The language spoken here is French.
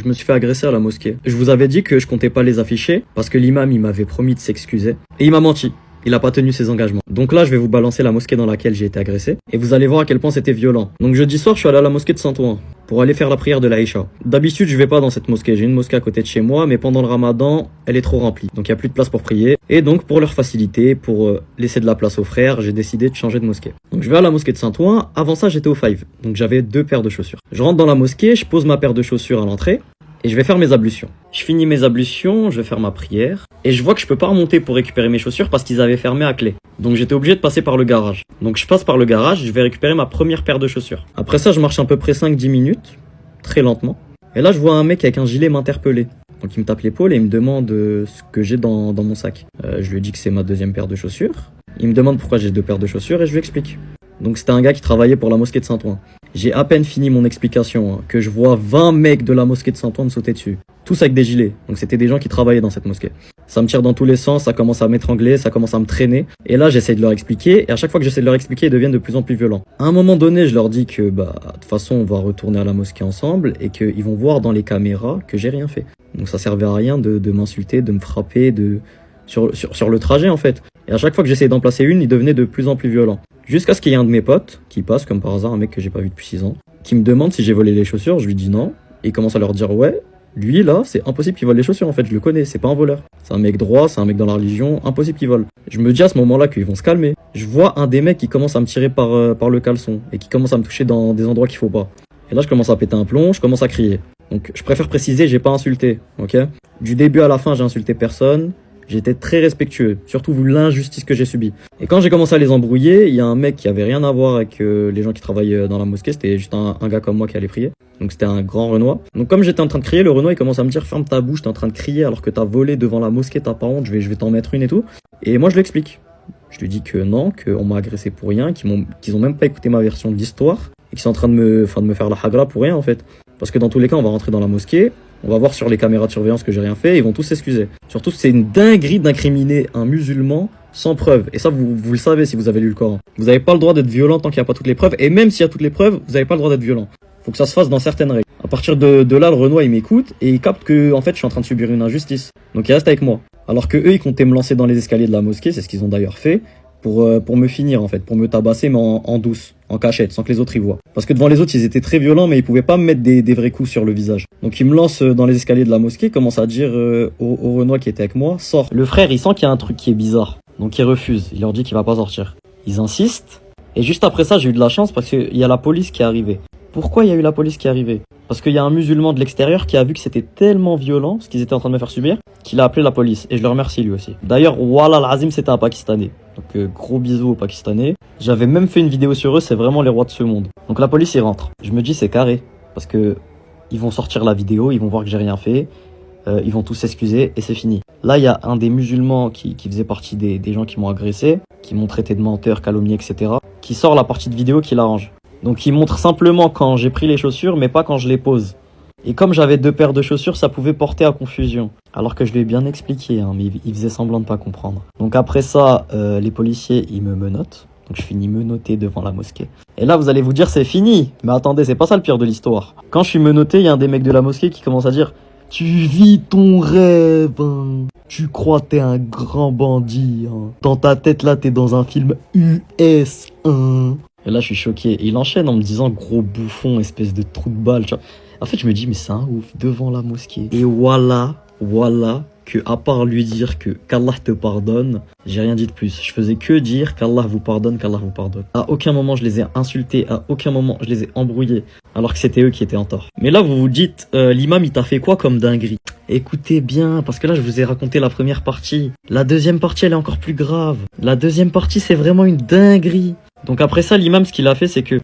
Je me suis fait agresser à la mosquée. Je vous avais dit que je comptais pas les afficher parce que l'imam il m'avait promis de s'excuser. Et il m'a menti. Il a pas tenu ses engagements. Donc là, je vais vous balancer la mosquée dans laquelle j'ai été agressé. Et vous allez voir à quel point c'était violent. Donc jeudi soir, je suis allé à la mosquée de Saint-Ouen pour aller faire la prière de l'Aïcha. D'habitude, je vais pas dans cette mosquée. J'ai une mosquée à côté de chez moi, mais pendant le ramadan, elle est trop remplie. Donc il y a plus de place pour prier. Et donc pour leur faciliter, pour laisser de la place aux frères, j'ai décidé de changer de mosquée. Donc je vais à la mosquée de Saint-Ouen. Avant ça, j'étais au Five. Donc j'avais 2 paires de chaussures. Je rentre dans la mosquée, je pose ma paire de chaussures à l'entrée. Et je vais faire mes ablutions. Je finis mes ablutions, je vais faire ma prière. Et je vois que je peux pas remonter pour récupérer mes chaussures parce qu'ils avaient fermé à clé. Donc j'étais obligé de passer par le garage. Donc je passe par le garage, je vais récupérer ma première paire de chaussures. Après ça, je marche à peu près 5-10 minutes, très lentement. Et là, je vois un mec avec un gilet m'interpeller. Donc il me tape l'épaule et il me demande ce que j'ai dans mon sac. Je lui dis que c'est ma 2e paire de chaussures. Il me demande pourquoi j'ai 2 paires de chaussures et je lui explique. Donc c'était un gars qui travaillait pour la mosquée de Saint-Ouen. J'ai à peine fini mon explication que je vois 20 mecs de la mosquée de Saint-Ouen me sauter dessus. Tous avec des gilets. Donc c'était des gens qui travaillaient dans cette mosquée. Ça me tire dans tous les sens, ça commence à m'étrangler, ça commence à me traîner. Et là j'essaie de leur expliquer et à chaque fois que j'essaie de leur expliquer, ils deviennent de plus en plus violents. À un moment donné, je leur dis que de toute façon on va retourner à la mosquée ensemble et qu'ils vont voir dans les caméras que j'ai rien fait. Donc ça servait à rien de m'insulter, de me frapper, sur le trajet en fait. Et à chaque fois que j'essayais d'en placer une, ils devenaient de plus en plus violents. Jusqu'à ce qu'il y ait un de mes potes qui passe, comme par hasard, un mec que j'ai pas vu depuis 6 ans, qui me demande si j'ai volé les chaussures. Je lui dis non. Et il commence à leur dire ouais, lui là, c'est impossible qu'il vole les chaussures en fait, je le connais, c'est pas un voleur. C'est un mec droit, c'est un mec dans la religion, impossible qu'il vole. Je me dis à ce moment-là qu'ils vont se calmer. Je vois un des mecs qui commence à me tirer par le caleçon et qui commence à me toucher dans des endroits qu'il faut pas. Et là je commence à péter un plomb, je commence à crier. Donc je préfère préciser, j'ai pas insulté, ok? Du début à la fin, j'ai insulté personne. J'étais très respectueux, surtout vu l'injustice que j'ai subie. Et quand j'ai commencé à les embrouiller, il y a un mec qui avait rien à voir avec les gens qui travaillaient dans la mosquée. C'était juste un gars comme moi qui allait prier. Donc c'était un grand Renois. Donc comme j'étais en train de crier, le Renois il commence à me dire ferme ta bouche, t'es en train de crier alors que t'as volé devant la mosquée, t'as pas honte, je vais t'en mettre une et tout. Et moi je lui explique. Je lui dis que non, qu'on m'a agressé pour rien, qu'ils ont même pas écouté ma version de l'histoire et qu'ils sont en train de me faire la hagra pour rien en fait. Parce que dans tous les cas, on va rentrer dans la mosquée. On va voir sur les caméras de surveillance que j'ai rien fait, ils vont tous s'excuser. Surtout, c'est une dinguerie d'incriminer un musulman sans preuve. Et ça, vous le savez si vous avez lu le Coran. Vous n'avez pas le droit d'être violent tant qu'il n'y a pas toutes les preuves. Et même s'il y a toutes les preuves, vous n'avez pas le droit d'être violent. Faut que ça se fasse dans certaines règles. À partir de là, le Renoir, il m'écoute et il capte que, en fait, je suis en train de subir une injustice. Donc il reste avec moi. Alors que eux, ils comptaient me lancer dans les escaliers de la mosquée, c'est ce qu'ils ont d'ailleurs fait, pour me finir, en fait, pour me tabasser, mais en douce, en cachette, sans que les autres y voient. Parce que devant les autres, ils étaient très violents, mais ils pouvaient pas me mettre des vrais coups sur le visage. Donc ils me lancent dans les escaliers de la mosquée, commencent à dire au Renoir qui était avec moi, sors. Le frère, il sent qu'il y a un truc qui est bizarre. Donc il refuse, il leur dit qu'il va pas sortir. Ils insistent, et juste après ça, j'ai eu de la chance parce qu'il y a la police qui est arrivée. Pourquoi il y a eu la police qui est arrivée? Parce qu'il y a un musulman de l'extérieur qui a vu que c'était tellement violent, ce qu'ils étaient en train de me faire subir, qu'il a appelé la police. Et je le remercie lui aussi. D'ailleurs, Wallah l'Azim, c'était un Pakistanais. Donc gros bisous aux Pakistanais. J'avais même fait une vidéo sur eux, c'est vraiment les rois de ce monde. Donc la police, ils rentrent. Je me dis, c'est carré. Parce que ils vont sortir la vidéo, ils vont voir que j'ai rien fait. Ils vont tous s'excuser et c'est fini. Là, il y a un des musulmans qui faisait partie des gens qui m'ont agressé, qui m'ont traité de menteur, calomnié, etc. Qui sort la partie de vidéo qui l'arrange. Donc il montre simplement quand j'ai pris les chaussures, mais pas quand je les pose. Et comme j'avais 2 paires de chaussures, ça pouvait porter à confusion. Alors que je lui ai bien expliqué, hein, mais il faisait semblant de pas comprendre. Donc après ça, les policiers, ils me menottent. Donc je finis menotté devant la mosquée. Et là, vous allez vous dire, c'est fini. Mais attendez, c'est pas ça le pire de l'histoire. Quand je suis menotté, il y a un des mecs de la mosquée qui commence à dire « Tu vis ton rêve, hein. Tu crois t'es un grand bandit, hein. Dans ta tête, là, t'es dans un film US, hein. » Et là, je suis choqué. Et il enchaîne en me disant gros bouffon, espèce de trou de balle. Tu vois. En fait, je me dis, mais c'est un ouf, devant la mosquée. Et voilà, que à part lui dire que qu'Allah te pardonne, j'ai rien dit de plus. Je faisais que dire qu'Allah vous pardonne, qu'Allah vous pardonne. À aucun moment, je les ai insultés, à aucun moment, je les ai embrouillés, alors que c'était eux qui étaient en tort. Mais là, vous vous dites, l'imam, il t'a fait quoi comme dinguerie? Écoutez bien, parce que là, je vous ai raconté la première partie. La deuxième partie, elle est encore plus grave. La deuxième partie, c'est vraiment une dinguerie. Donc après ça, l'imam, ce qu'il a fait, c'est que